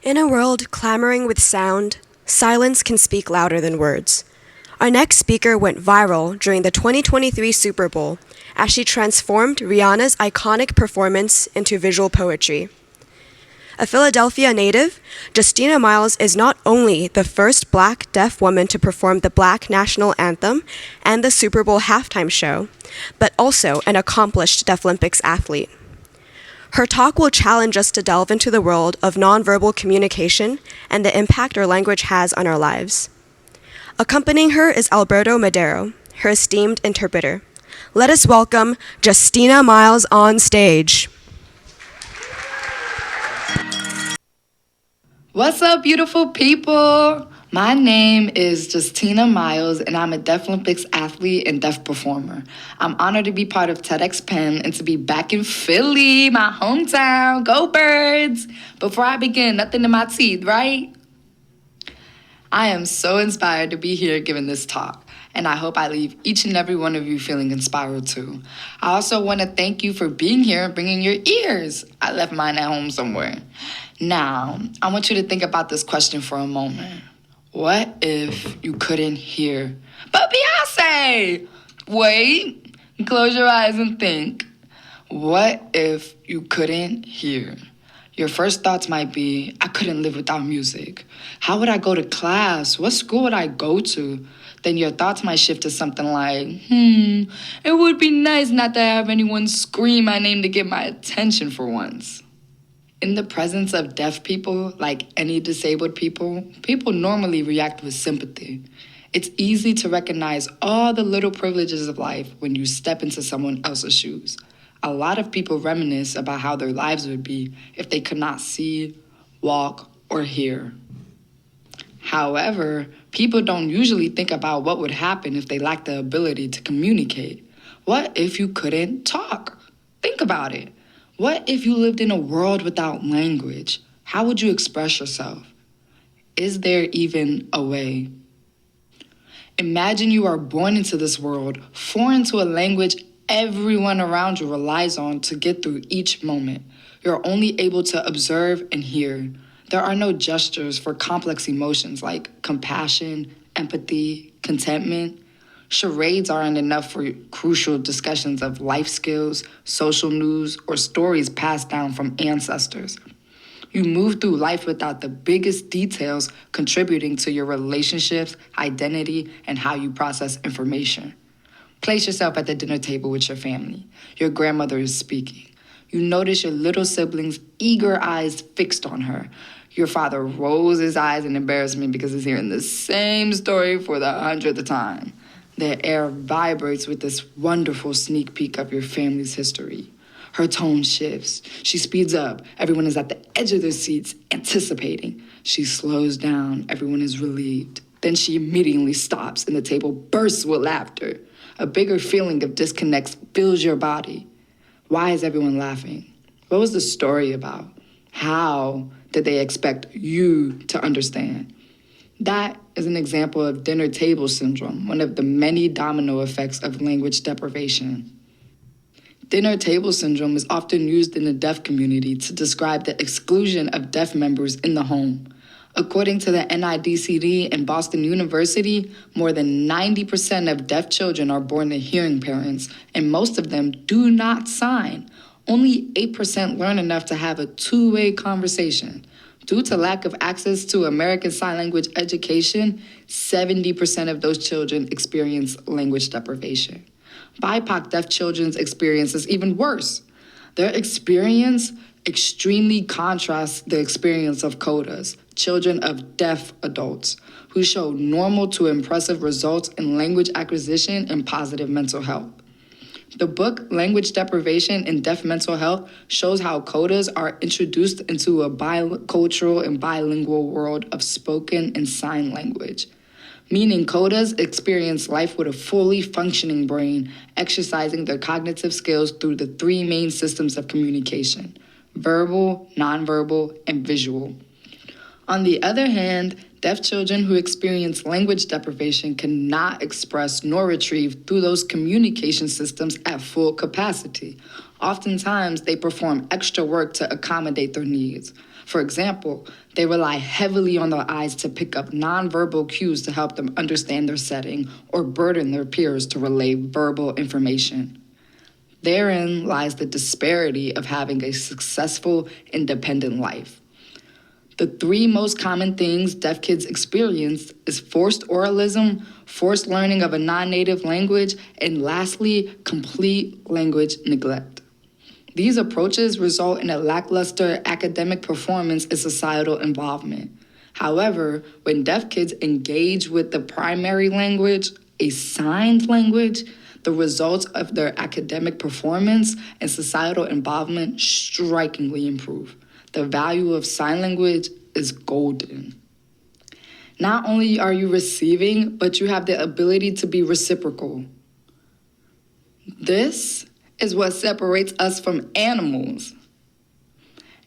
In a world clamoring with sound, silence can speak louder than words. Our next speaker went viral during the 2023 Super Bowl as she transformed Rihanna's iconic performance into visual poetry. A Philadelphia native, Justina Miles is not only the first Black deaf woman to perform the Black national anthem and the Super Bowl halftime show, but also an accomplished Deaflympics athlete. Her talk will challenge us to delve into the world of nonverbal communication and the impact our language has on our lives. Accompanying her is Alberto Madero, her esteemed interpreter. Let us welcome Justina Miles on stage. What's up, beautiful people? My name is Justina Miles, and I'm a Deaflympics athlete and deaf performer. I'm honored to be part of TEDxPenn and to be back in Philly, my hometown. Go Birds! Before I begin, nothing in my teeth, right? I am so inspired to be here giving this talk, and I hope I leave each and every one of you feeling inspired too. I also want to thank you for being here and bringing your ears. I left mine at home somewhere. Now, I want you to think about this question for a moment. What if you couldn't hear? But Beyonce! Wait, close your eyes and think. What if you couldn't hear? Your first thoughts might be, I couldn't live without music. How would I go to class? What school would I go to? Then your thoughts might shift to something like, it would be nice not to have anyone scream my name to get my attention for once. In the presence of deaf people, like any disabled people normally react with sympathy. It's easy to recognize all the little privileges of life when you step into someone else's shoes. A lot of people reminisce about how their lives would be if they could not see, walk, or hear. However, people don't usually think about what would happen if they lacked the ability to communicate. What if you couldn't talk? Think about it. What if you lived in a world without language? How would you express yourself? Is there even a way? Imagine you are born into this world, foreign to a language everyone around you relies on to get through each moment. You're only able to observe and hear. There are no gestures for complex emotions like compassion, empathy, contentment. Charades aren't enough for crucial discussions of life skills, social news, or stories passed down from ancestors. You move through life without the biggest details contributing to your relationships, identity, and how you process information. Place yourself at the dinner table with your family. Your grandmother is speaking. You notice your little sibling's eager eyes fixed on her. Your father rolls his eyes in embarrassment because he's hearing the same story for the 100th time. The air vibrates with this wonderful sneak peek of your family's history. Her tone shifts. She speeds up. Everyone is at the edge of their seats, anticipating. She slows down. Everyone is relieved. Then she immediately stops, and the table bursts with laughter. A bigger feeling of disconnect fills your body. Why is everyone laughing? What was the story about? How did they expect you to understand? That is an example of dinner table syndrome, one of the many domino effects of language deprivation. Dinner table syndrome is often used in the deaf community to describe the exclusion of deaf members in the home. According to the NIDCD and Boston University, more than 90% of deaf children are born to hearing parents, and most of them do not sign. Only 8% learn enough to have a two-way conversation. Due to lack of access to American Sign Language education, 70% of those children experience language deprivation. BIPOC deaf children's experience is even worse. Their experience extremely contrasts the experience of CODAs, children of deaf adults, who show normal to impressive results in language acquisition and positive mental health. The book, Language Deprivation in Deaf Mental Health, shows how CODAs are introduced into a bicultural and bilingual world of spoken and sign language. Meaning CODAs experience life with a fully functioning brain, exercising their cognitive skills through the three main systems of communication: verbal, nonverbal, and visual. On the other hand, deaf children who experience language deprivation cannot express nor retrieve through those communication systems at full capacity. Oftentimes, they perform extra work to accommodate their needs. For example, they rely heavily on their eyes to pick up nonverbal cues to help them understand their setting or burden their peers to relay verbal information. Therein lies the disparity of having a successful, independent life. The three most common things deaf kids experience is forced oralism, forced learning of a non-native language, and lastly, complete language neglect. These approaches result in a lackluster academic performance and societal involvement. However, when deaf kids engage with the primary language, a signed language, the results of their academic performance and societal involvement strikingly improve. The value of sign language is golden. Not only are you receiving, but you have the ability to be reciprocal. This is what separates us from animals.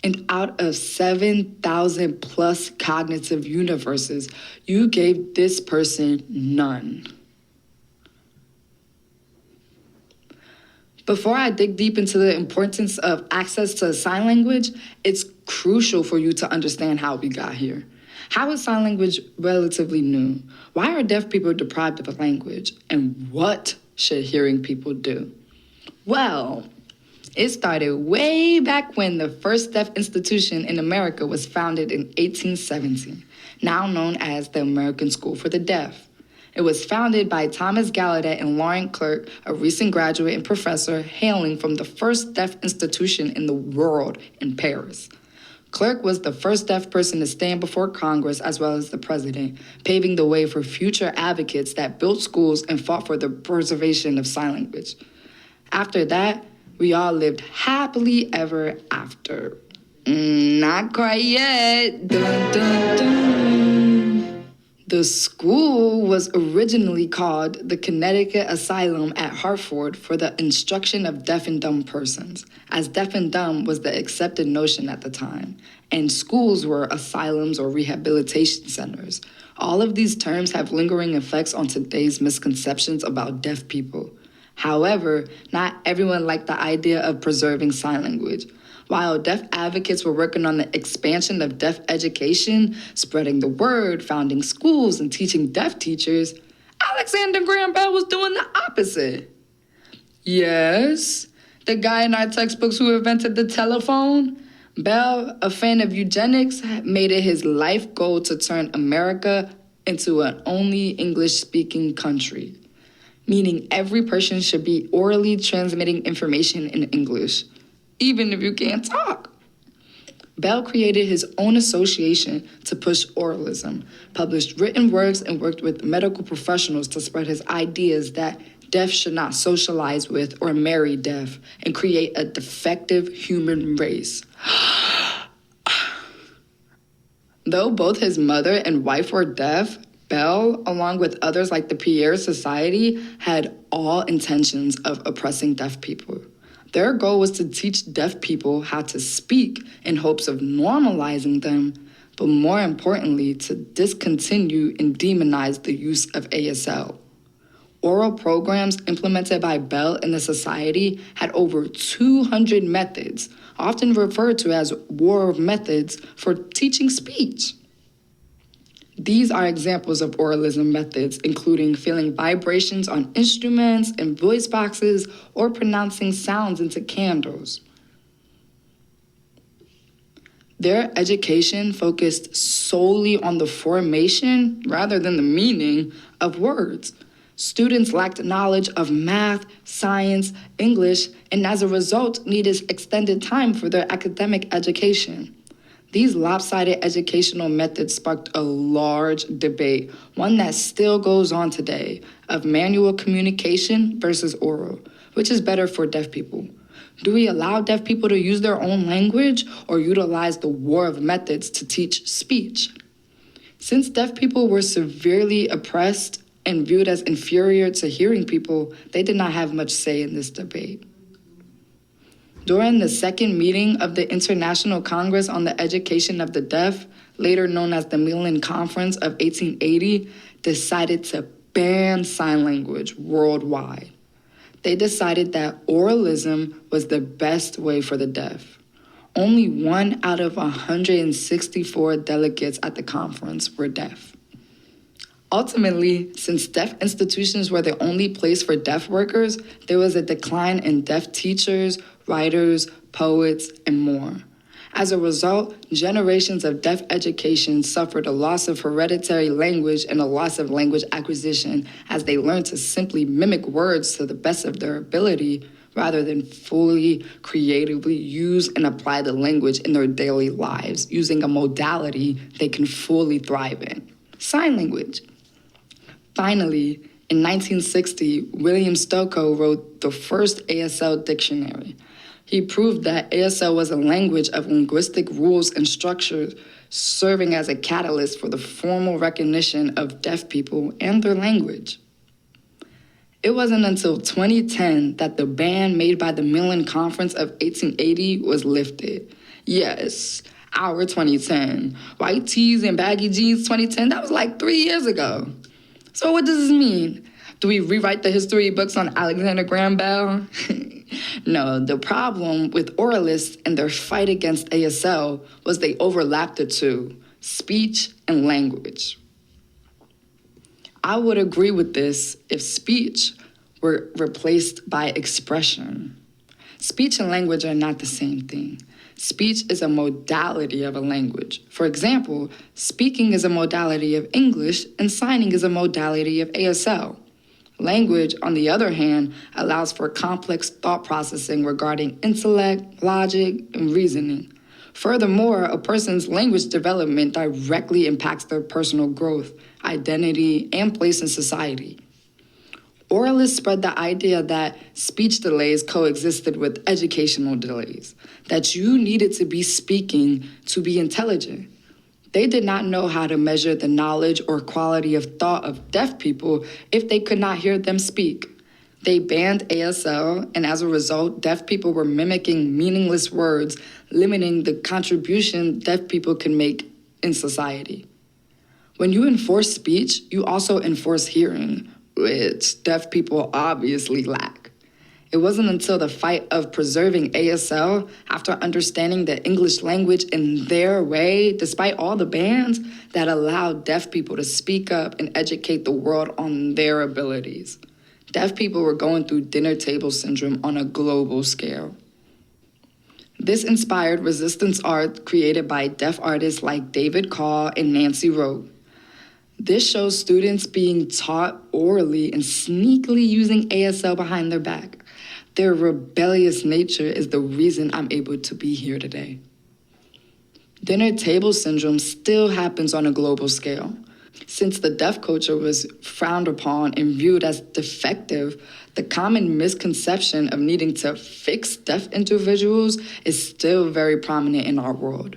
And out of 7,000 plus cognitive universes, you gave this person none. Before I dig deep into the importance of access to sign language, it's crucial for you to understand how we got here. How is sign language relatively new? Why are deaf people deprived of a language? And what should hearing people do? Well, it started way back when the first deaf institution in America was founded in 1817, now known as the American School for the Deaf. It was founded by Thomas Gallaudet and Laurent Clerc, a recent graduate and professor hailing from the first deaf institution in the world in Paris. Clerc was the first deaf person to stand before Congress as well as the president, paving the way for future advocates that built schools and fought for the preservation of sign language. After that, we all lived happily ever after. Not quite yet. Dun, dun, dun. The school was originally called the Connecticut Asylum at Hartford for the instruction of deaf and dumb persons, as deaf and dumb was the accepted notion at the time, and schools were asylums or rehabilitation centers. All of these terms have lingering effects on today's misconceptions about deaf people. However, not everyone liked the idea of preserving sign language. While deaf advocates were working on the expansion of deaf education, spreading the word, founding schools, and teaching deaf teachers, Alexander Graham Bell was doing the opposite. Yes, the guy in our textbooks who invented the telephone. Bell, a fan of eugenics, made it his life goal to turn America into an only English-speaking country, meaning every person should be orally transmitting information in English, even if you can't talk. Bell created his own association to push oralism, published written works, and worked with medical professionals to spread his ideas that deaf should not socialize with or marry deaf and create a defective human race. Though both his mother and wife were deaf, Bell, along with others like the Pierre Society, had all intentions of oppressing deaf people. Their goal was to teach deaf people how to speak in hopes of normalizing them, but more importantly, to discontinue and demonize the use of ASL. Oral programs implemented by Bell and the Society had over 200 methods, often referred to as war of methods, for teaching speech. These are examples of oralism methods, including feeling vibrations on instruments and voice boxes or pronouncing sounds into candles. Their education focused solely on the formation rather than the meaning of words. Students lacked knowledge of math, science, English, and as a result needed extended time for their academic education. These lopsided educational methods sparked a large debate, one that still goes on today, of manual communication versus oral. Which is better for deaf people? Do we allow deaf people to use their own language or utilize the war of methods to teach speech? Since deaf people were severely oppressed and viewed as inferior to hearing people, they did not have much say in this debate. During the second meeting of the International Congress on the Education of the Deaf, later known as the Milan Conference of 1880, decided to ban sign language worldwide. They decided that oralism was the best way for the deaf. Only 1 out of 164 delegates at the conference were deaf. Ultimately, since deaf institutions were the only place for deaf workers, there was a decline in deaf teachers, writers, poets, and more. As a result, generations of deaf education suffered a loss of hereditary language and a loss of language acquisition as they learned to simply mimic words to the best of their ability rather than fully, creatively use and apply the language in their daily lives using a modality they can fully thrive in: sign language. Finally, in 1960, William Stokoe wrote the first ASL dictionary. He proved that ASL was a language of linguistic rules and structures, serving as a catalyst for the formal recognition of deaf people and their language. It wasn't until 2010 that the ban made by the Milan Conference of 1880 was lifted. Yes, our 2010. White tees and baggy jeans 2010, that was like 3 years ago. So what does this mean? Do we rewrite the history books on Alexander Graham Bell? No, the problem with oralists and their fight against ASL was they overlapped the two: speech and language. I would agree with this if speech were replaced by expression. Speech and language are not the same thing. Speech is a modality of a language. For example, speaking is a modality of English and signing is a modality of ASL. Language, on the other hand, allows for complex thought processing regarding intellect, logic, and reasoning. Furthermore, a person's language development directly impacts their personal growth, identity, and place in society. Oralists spread the idea that speech delays coexisted with educational delays, that you needed to be speaking to be intelligent. They did not know how to measure the knowledge or quality of thought of deaf people if they could not hear them speak. They banned ASL, and as a result, deaf people were mimicking meaningless words, limiting the contribution deaf people can make in society. When you enforce speech, you also enforce hearing, which deaf people obviously lack. It wasn't until the fight of preserving ASL, after understanding the English language in their way, despite all the bans, that allowed deaf people to speak up and educate the world on their abilities. Deaf people were going through dinner table syndrome on a global scale. This inspired resistance art created by deaf artists like David Call and Nancy Rowe. This shows students being taught orally and sneakily using ASL behind their back. Their rebellious nature is the reason I'm able to be here today. Dinner table syndrome still happens on a global scale. Since the deaf culture was frowned upon and viewed as defective, the common misconception of needing to fix deaf individuals is still very prominent in our world.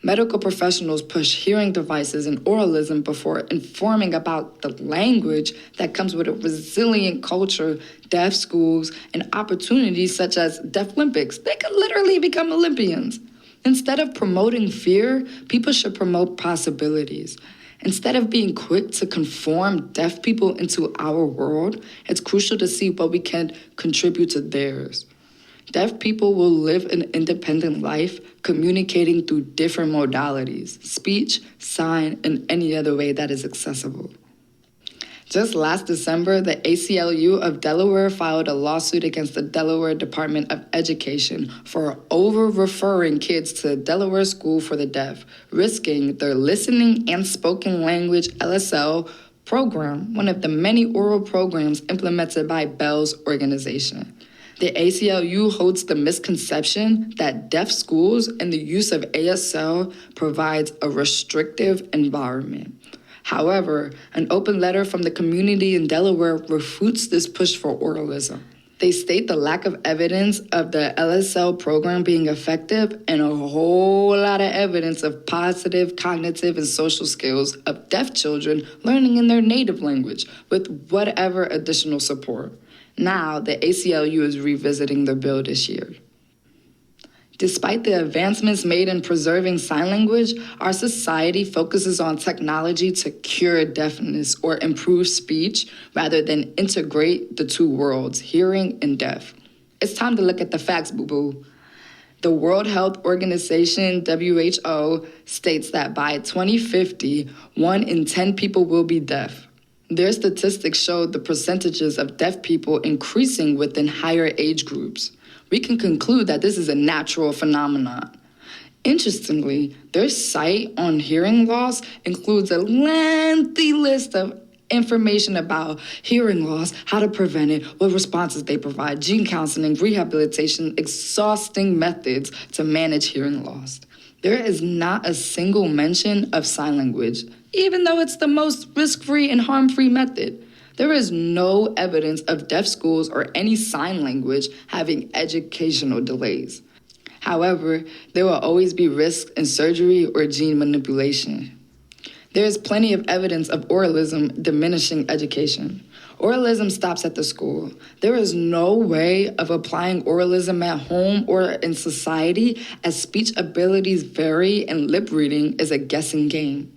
Medical professionals push hearing devices and oralism before informing about the language that comes with a resilient culture, deaf schools, and opportunities such as Deaf Olympics. They could literally become Olympians. Instead of promoting fear, people should promote possibilities. Instead of being quick to conform deaf people into our world, it's crucial to see what we can contribute to theirs. Deaf people will live an independent life, communicating through different modalities: speech, sign, and any other way that is accessible. Just last December, the ACLU of Delaware filed a lawsuit against the Delaware Department of Education for over-referring kids to the Delaware School for the Deaf, risking their listening and spoken language LSL program, one of the many oral programs implemented by Bell's organization. The ACLU holds the misconception that deaf schools and the use of ASL provides a restrictive environment. However, an open letter from the community in Delaware refutes this push for oralism. They state the lack of evidence of the LSL program being effective and a whole lot of evidence of positive cognitive and social skills of deaf children learning in their native language with whatever additional support. Now, the ACLU is revisiting the bill this year. Despite the advancements made in preserving sign language, our society focuses on technology to cure deafness or improve speech rather than integrate the two worlds, hearing and deaf. It's time to look at the facts, boo-boo. The World Health Organization, WHO, states that by 2050, 1 in 10 people will be deaf. Their statistics show the percentages of deaf people increasing within higher age groups. We can conclude that this is a natural phenomenon. Interestingly, their site on hearing loss includes a lengthy list of information about hearing loss, how to prevent it, what responses they provide, gene counseling, rehabilitation, exhausting methods to manage hearing loss. There is not a single mention of sign language, even though it's the most risk-free and harm-free method. There is no evidence of deaf schools or any sign language having educational delays. However, there will always be risks in surgery or gene manipulation. There is plenty of evidence of oralism diminishing education. Oralism stops at the school. There is no way of applying oralism at home or in society, as speech abilities vary and lip reading is a guessing game.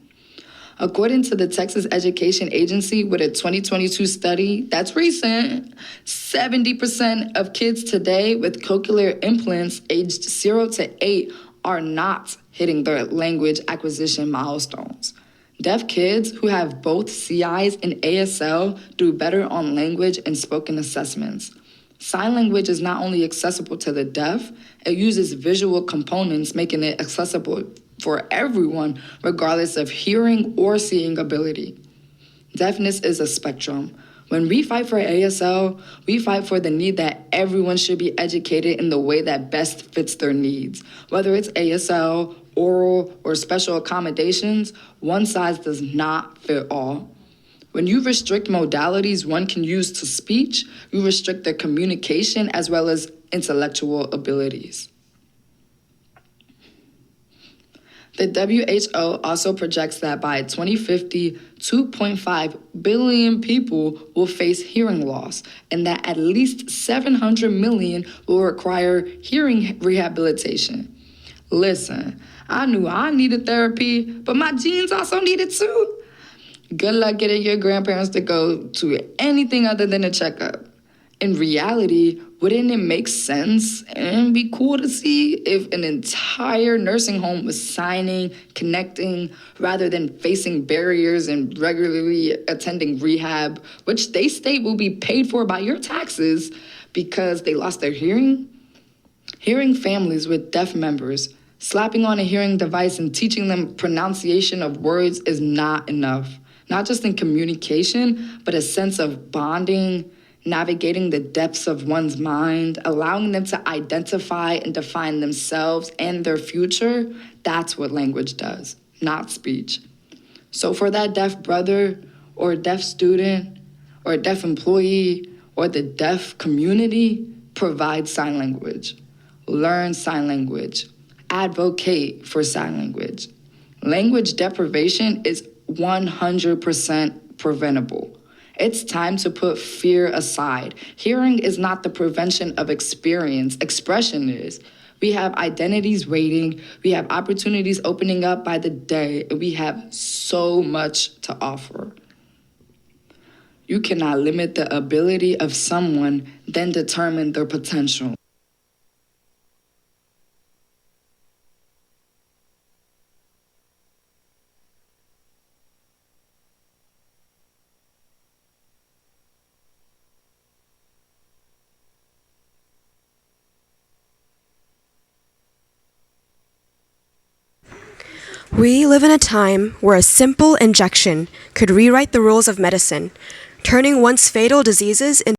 According to the Texas Education Agency, with a 2022 study that's recent, 70% of kids today with cochlear implants aged 0 to 8 are not hitting their language acquisition milestones. Deaf kids who have both CIs and ASL do better on language and spoken assessments. Sign language is not only accessible to the deaf, it uses visual components, making it accessible for everyone, regardless of hearing or seeing ability. Deafness is a spectrum. When we fight for ASL, we fight for the need that everyone should be educated in the way that best fits their needs. Whether it's ASL, oral, or special accommodations, one size does not fit all. When you restrict modalities one can use to speech, you restrict their communication as well as intellectual abilities. The WHO also projects that by 2050, 2.5 billion people will face hearing loss, and that at least 700 million will require hearing rehabilitation. Listen, I knew I needed therapy, but my genes also needed too. Good luck getting your grandparents to go to anything other than a checkup. In reality, wouldn't it make sense and be cool to see if an entire nursing home was signing, connecting, rather than facing barriers and regularly attending rehab, which they state will be paid for by your taxes because they lost their hearing? Hearing families with deaf members, slapping on a hearing device and teaching them pronunciation of words is not enough. Not just in communication, but a sense of bonding, navigating the depths of one's mind, allowing them to identify and define themselves and their future. That's what language does, not speech. So for that deaf brother or deaf student or deaf employee or the deaf community, provide sign language. Learn sign language. Advocate for sign language. Language deprivation is 100% preventable. It's time to put fear aside. Hearing is not the prevention of experience. Expression is. We have identities waiting. We have opportunities opening up by the day. And we have so much to offer. You cannot limit the ability of someone, then determine their potential. We live in a time where a simple injection could rewrite the rules of medicine, turning once fatal diseases into